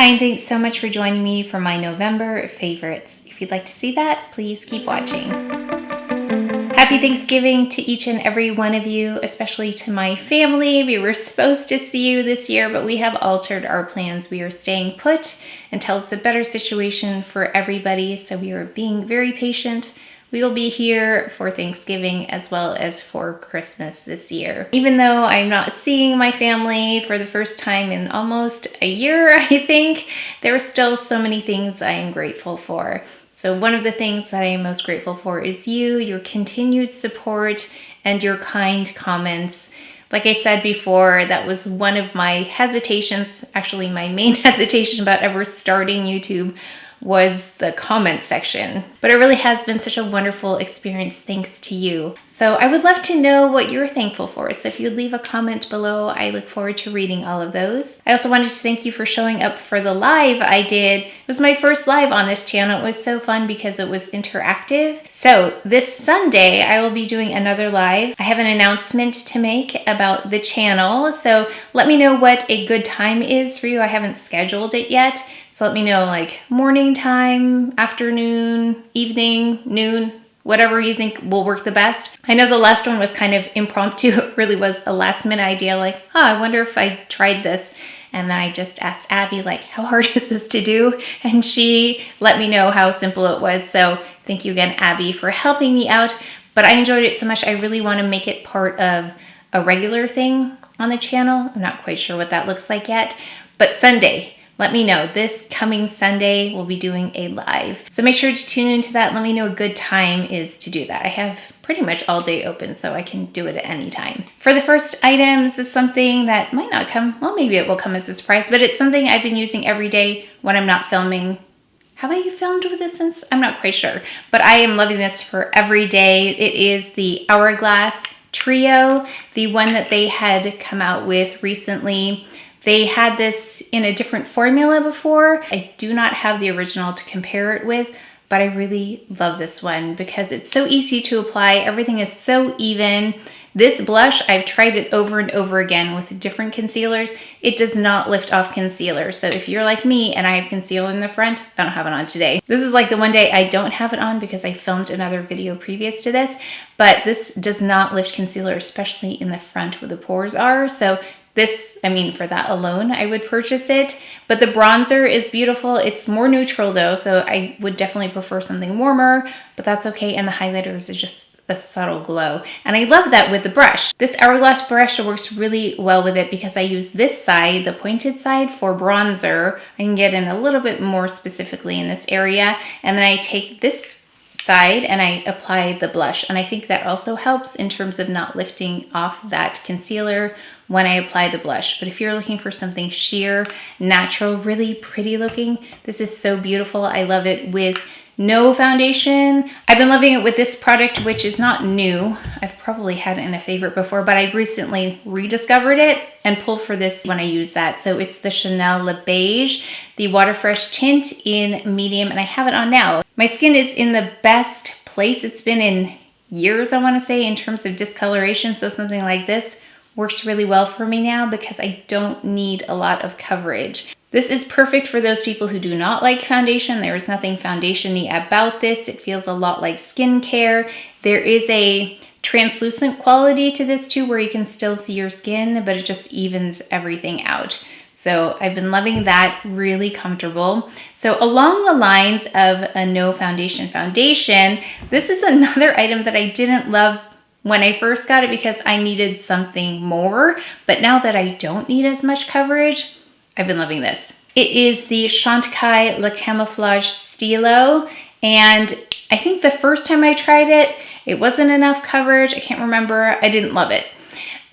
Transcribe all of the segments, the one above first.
Hi, and thanks so much for joining me for my November favorites. If you'd like to see that, please keep watching. Happy Thanksgiving to each and every one of you, especially to my family. We were supposed to see you this year, but we have altered our plans. We are staying put until it's a better situation for everybody, so we are being very patient. We will be here for Thanksgiving as well as for Christmas this year. Even though I'm not seeing my family for the first time in almost a year, I think, there are still so many things I am grateful for. So one of the things that I am most grateful for is you, your continued support, and your kind comments. Like I said before, that was one of my hesitations, actually my main hesitation about ever starting YouTube, was the comment section. But it really has been such a wonderful experience thanks to you. So I would love to know what you're thankful for. So if you'd leave a comment below, I look forward to reading all of those. I also wanted to thank you for showing up for the live I did. It was my first live on this channel. It was so fun because it was interactive. So this Sunday, I will be doing another live. I have an announcement to make about the channel. So let me know what a good time is for you. I haven't scheduled it yet. So let me know, like morning time, afternoon, evening, noon, whatever you think will work the best. I know the last one was kind of impromptu. It really was a last minute idea, like, oh, I wonder if I tried this. And then I just asked Abby, like, how hard is this to do? And she let me know how simple it was. So thank you again, Abby, for helping me out. But I enjoyed it so much, I really want to make it part of a regular thing on the channel. I'm not quite sure what that looks like yet, but Sunday, let me know. This coming Sunday, we'll be doing a live. So make sure to tune into that. Let me know a good time is to do that. I have pretty much all day open, so I can do it at any time. For the first item, this is something that might not come, well, maybe it will come as a surprise, but it's something I've been using every day when I'm not filming. Have I filmed with this since? I'm not quite sure, but I am loving this for every day. It is the Hourglass Trio, the one that they had come out with recently. They had this in a different formula before. I do not have the original to compare it with, but I really love this one because it's so easy to apply. Everything is so even. This blush, I've tried it over and over again with different concealers. It does not lift off concealer. So if you're like me and I have concealer in the front, I don't have it on today. This is like the one day I don't have it on because I filmed another video previous to this, but this does not lift concealer, especially in the front where the pores are. So this, I mean, for that alone, I would purchase it. But the bronzer is beautiful. It's more neutral though, so I would definitely prefer something warmer, but that's okay. And the highlighters are just a subtle glow. And I love that with the brush. This Hourglass brush works really well with it because I use this side, the pointed side, for bronzer. I can get in a little bit more specifically in this area. And then I take this side and I apply the blush. And I think that also helps in terms of not lifting off that concealer when I apply the blush. But if you're looking for something sheer, natural, really pretty looking, this is so beautiful. I love it with no foundation. I've been loving it with this product, which is not new. I've probably had it in a favorite before, but I recently rediscovered it and pulled for this when I use that. So it's the Chanel Le Beige, the Water Fresh tint in medium, and I have it on now. My skin is in the best place it's been in years, I want to say, in terms of discoloration. So something like this works really well for me now because I don't need a lot of coverage. This is perfect for those people who do not like foundation. There is nothing foundation-y about this. It feels a lot like skincare. There is a translucent quality to this too, where you can still see your skin, but it just evens everything out. So I've been loving that, really comfortable. So along the lines of a no foundation foundation, this is another item that I didn't love when I first got it because I needed something more, but now that I don't need as much coverage, I've been loving this. It is the Chantecaille Le Camouflage Stilo, and I think the first time I tried it, it wasn't enough coverage. I can't remember. I didn't love it.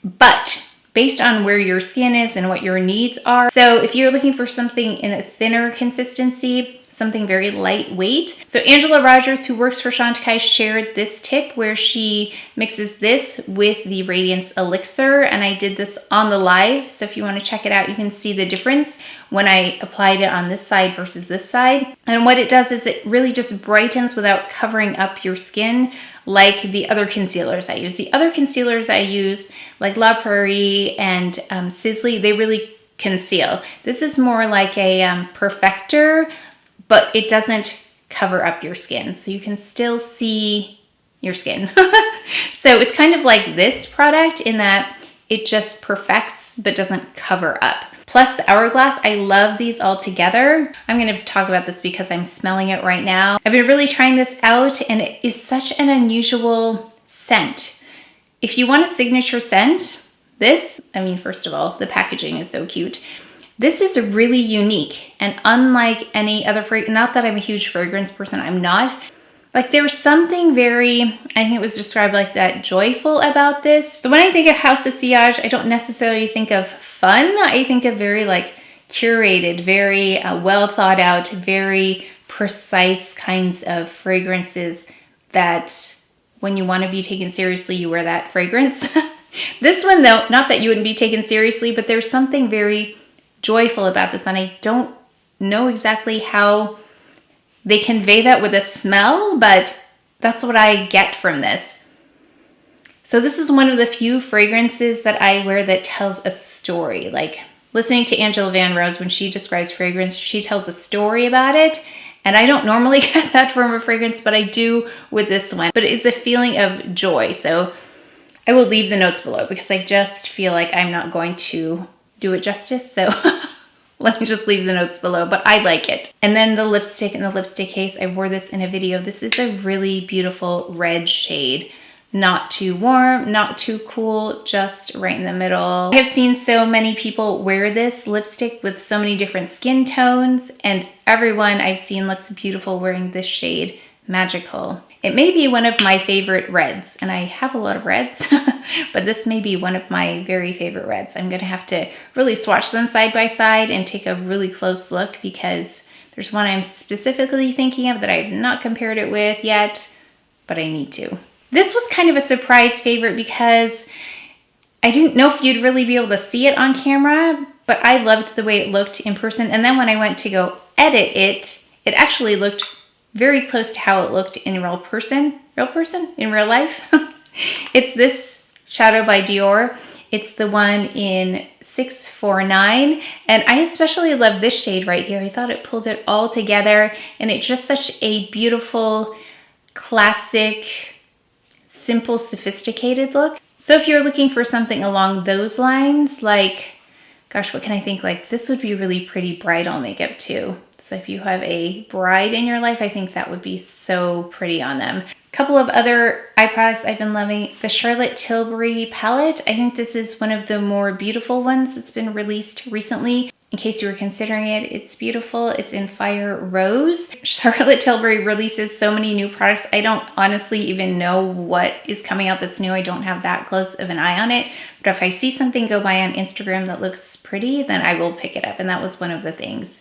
But based on where your skin is and what your needs are, so if you're looking for something in a thinner consistency, something very lightweight. So Angela Rogers, who works for Chantecaille, shared this tip where she mixes this with the Radiance Elixir, and I did this on the live. So if you want to check it out, you can see the difference when I applied it on this side versus this side. And what it does is it really just brightens without covering up your skin like the other concealers I use. The other concealers I use, like La Prairie and Sisley, they really conceal. This is more like a perfector, but it doesn't cover up your skin. So you can still see your skin. So it's kind of like this product in that it just perfects but doesn't cover up. Plus the Hourglass, I love these all together. I'm gonna talk about this because I'm smelling it right now. I've been really trying this out and it is such an unusual scent. If you want a signature scent, this, I mean, first of all, the packaging is so cute. This is really unique and unlike any other fragrance. Not that I'm a huge fragrance person, I'm not. Like there's something very, I think it was described like that, joyful about this. So when I think of House of Sillage, I don't necessarily think of fun. I think of very like curated, very well thought out, very precise kinds of fragrances that when you want to be taken seriously, you wear that fragrance. This one though, not that you wouldn't be taken seriously, but there's something very joyful about this and I don't know exactly how they convey that with a smell, but that's what I get from this. So this is one of the few fragrances that I wear that tells a story. Like listening to Angela Van Rose, when she describes fragrance, she tells a story about it. And I don't normally get that from a fragrance, but I do with this one. But it is a feeling of joy. So I will leave the notes below because I just feel like I'm not going to do it justice. So let me just leave the notes below, but I like it. And then the lipstick in the lipstick case, I wore this in a video. This is a really beautiful red shade. Not too warm, not too cool, just right in the middle. I have seen so many people wear this lipstick with so many different skin tones, and everyone I've seen looks beautiful wearing this shade, Magical. It may be one of my favorite reds, and I have a lot of reds, but this may be one of my very favorite reds. I'm gonna have to really swatch them side by side and take a really close look because there's one I'm specifically thinking of that I've not compared it with yet, but I need to. This was kind of a surprise favorite because I didn't know if you'd really be able to see it on camera, but I loved the way it looked in person. And then when I went to go edit it, it actually looked very close to how it looked in in real life. It's this Shadow by Dior. It's the one in 649. And I especially love this shade right here. I thought it pulled it all together and it's just such a beautiful, classic, simple, sophisticated look. So if you're looking for something along those lines, like, gosh, what can I think? Like this would be really pretty bridal makeup too. So if you have a bride in your life, I think that would be so pretty on them. A couple of other eye products I've been loving. The Charlotte Tilbury palette. I think this is one of the more beautiful ones that's been released recently. In case you were considering it, it's beautiful. It's in Fire Rose. Charlotte Tilbury releases so many new products. I don't honestly even know what is coming out that's new. I don't have that close of an eye on it. But if I see something go by on Instagram that looks pretty, then I will pick it up. And that was one of the things.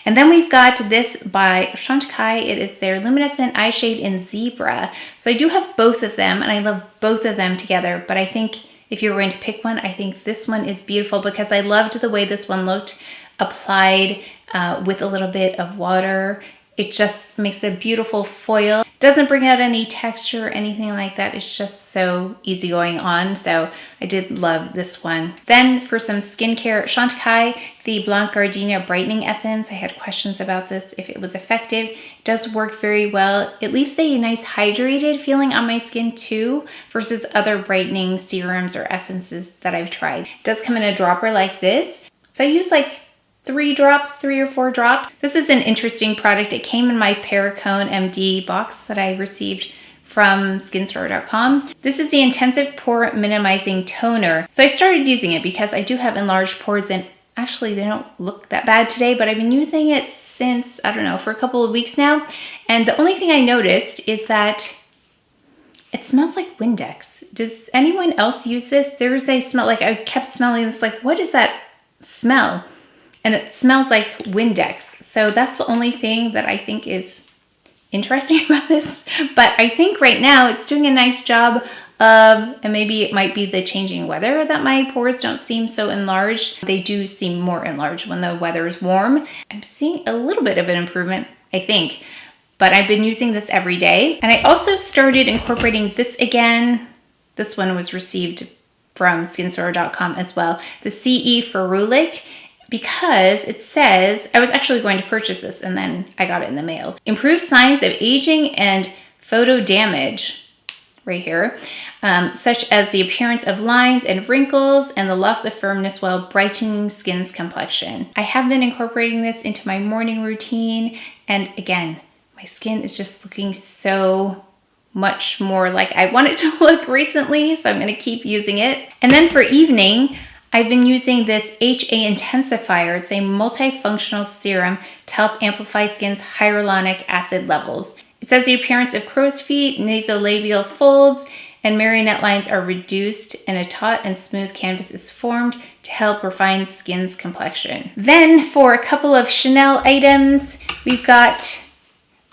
And then we've got this by Chantecaille. It is their Luminescent Eye Shade in Zebra. So I do have both of them and I love both of them together. But I think if you're going to pick one, I think this one is beautiful because I loved the way this one looked applied with a little bit of water. It just makes a beautiful foil. Doesn't bring out any texture or anything like that. It's just so easy going on. So I did love this one. Then for some skincare, Chantecaille, the Blanc Gardenia Brightening Essence. I had questions about this, if it was effective. It does work very well. It leaves a nice hydrated feeling on my skin too, versus other brightening serums or essences that I've tried. It does come in a dropper like this. So I use like 3 or 4 drops. This is an interesting product. It came in my Perricone MD box that I received from skinstore.com. This is the Intensive Pore Minimizing Toner. So I started using it because I do have enlarged pores and actually they don't look that bad today, but I've been using it since, I don't know, for a couple of weeks now. And the only thing I noticed is that it smells like Windex. Does anyone else use this? There was a smell, like I kept smelling this, like what is that smell? And it smells like Windex. So that's the only thing that I think is interesting about this. But I think right now it's doing a nice job of, and maybe it might be the changing weather that my pores don't seem so enlarged. They do seem more enlarged when the weather is warm. I'm seeing a little bit of an improvement, I think. But I've been using this every day. And I also started incorporating this again. This one was received from skinstore.com as well. The CE Ferulic. because it says, I was actually going to purchase this and then I got it in the mail. Improves signs of aging and photo damage, right here, such as the appearance of lines and wrinkles and the loss of firmness while brightening skin's complexion. I have been incorporating this into my morning routine, and again, my skin is just looking so much more like I want it to look recently, so I'm gonna keep using it. And then for evening, I've been using this HA Intensifier. It's a multifunctional serum to help amplify skin's hyaluronic acid levels. It says the appearance of crow's feet, nasolabial folds, and marionette lines are reduced, and a taut and smooth canvas is formed to help refine skin's complexion. Then for a couple of Chanel items, we've got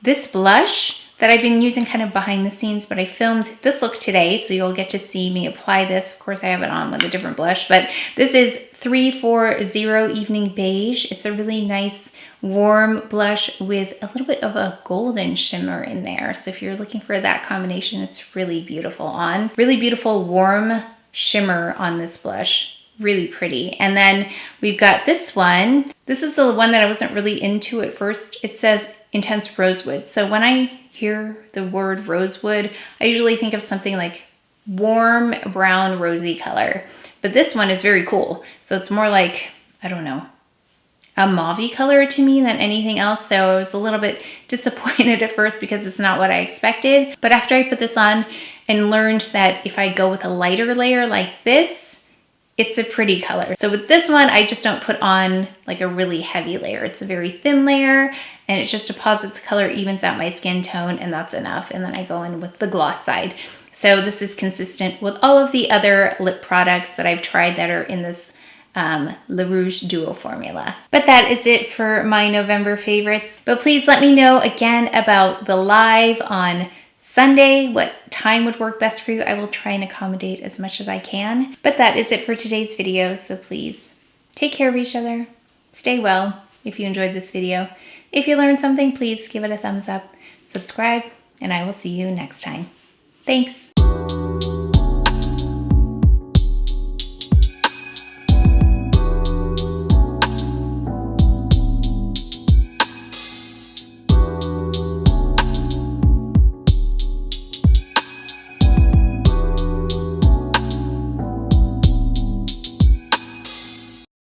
this blush that I've been using kind of behind the scenes, but I filmed this look today, so you'll get to see me apply this. Of course, I have it on with a different blush, but this is 340 Evening Beige. It's a really nice warm blush with a little bit of a golden shimmer in there. So if you're looking for that combination, it's really beautiful on. Really beautiful warm shimmer on this blush. Really pretty. And then we've got this one. This is the one that I wasn't really into at first. It says Intense Rosewood. So when I hear the word rosewood, I usually think of something like warm brown rosy color. But this one is very cool. So it's more like, I don't know, a mauve color to me than anything else. So I was a little bit disappointed at first because it's not what I expected. But after I put this on and learned that if I go with a lighter layer like this, it's a pretty color. So with this one, I just don't put on like a really heavy layer. It's a very thin layer and it just deposits color, evens out my skin tone, and that's enough. And then I go in with the gloss side. So this is consistent with all of the other lip products that I've tried that are in this Le Rouge Duo formula. But that is it for my November favorites. But please let me know again about the live on Sunday, what time would work best for you. I will try and accommodate as much as I can. But that is it for today's video, so please take care of each other. Stay well if you enjoyed this video. If you learned something, please give it a thumbs up, subscribe, and I will see you next time. Thanks.